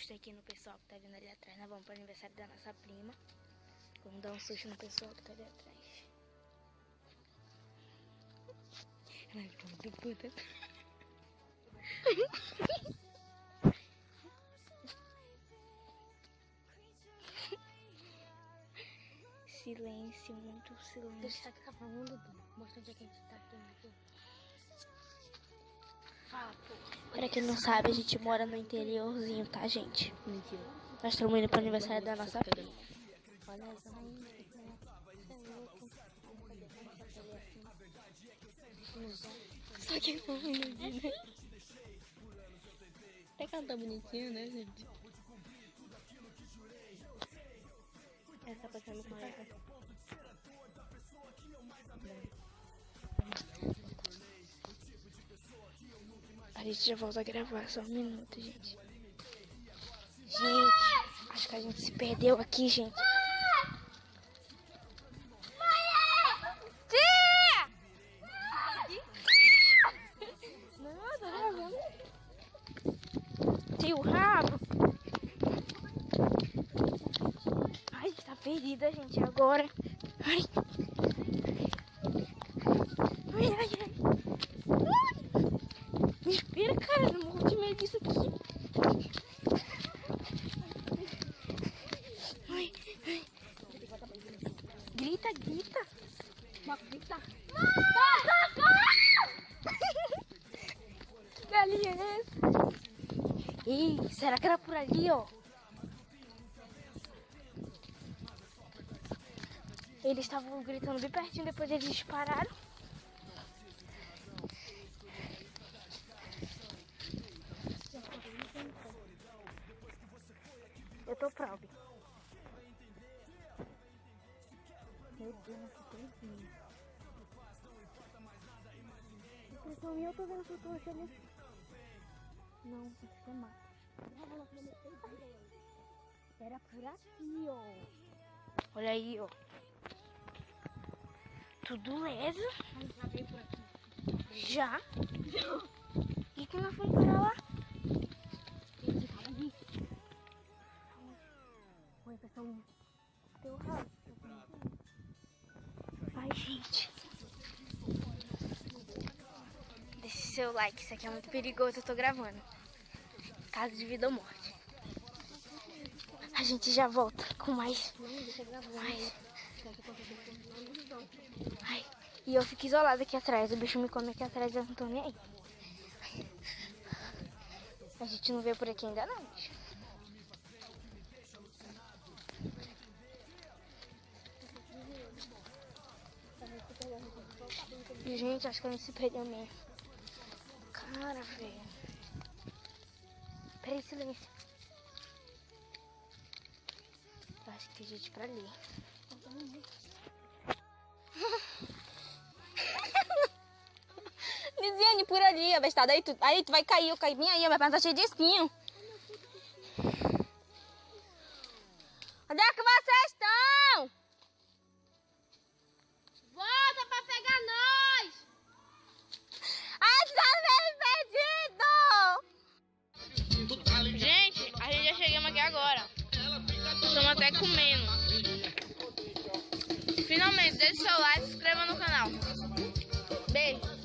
susto aqui no pessoal que tá vindo ali atrás. Nós vamos pro aniversário da nossa prima. Vamos dar um susto no pessoal que tá ali atrás. Ela ficou muito puta. Silêncio, muito silêncio. Deixa eu ficar falando, Dudu. Mostra onde é que a gente tá aqui. Fala, pô. Pra quem não sabe, a gente mora no interiorzinho, tá, gente? Mentira. Nós estamos indo pro aniversário da nossa prima. Olha essa aí. Só que foi bonitinho, né? Até que ela tá bonitinha, né, gente? Essa tá passando com ela. A gente já volta a gravar, só um minuto, gente. Gente, acho que a gente se perdeu aqui, gente. Não, tô gravando. Tem o rabo. Ai, tá perdida, gente, agora. Ai. Ai, ai, ai. Respira, cara, eu não morro de medo disso aqui. Ai, ai. Grita, grita. Grita. Que galinha é essa? Ih, será que era por ali, ó? Eles estavam gritando bem pertinho, depois eles dispararam. Eu tô prova. Meu Deus, que coisinha. Pessoal, eu tô vendo que eu tô achando. Não, isso aqui é mato. Era por aqui, ó. Olha aí, ó. Tudo leso. A gente já veio por aqui. Já? E que nós fomos parar lá? Gente, calma aí. Oi, pessoal. Deu rabo. Ai, gente. Deixe seu like, isso aqui é muito perigoso, eu tô gravando. Caso de vida ou morte. A gente já volta com mais. Não, deixa gravando aí. Ai, e eu fico isolada aqui atrás. O bicho me come aqui atrás, eu não tô nem aí. A gente não veio por aqui ainda não, bicho. Gente, acho que a gente se perdeu mesmo. Cara, velho. Peraí, silêncio. Eu acho que tem gente pra ali. Lisiane, por ali, abestada. Aí tu vai cair, eu caí bem aí, minha perna tá cheia de espinho. Onde é que vocês estão? Volta pra pegar nós! A gente tá meio perdido! Gente, a gente já chegamos aqui agora. Estamos até comendo. Finalmente, deixe seu like e se inscreva no canal. Beijo.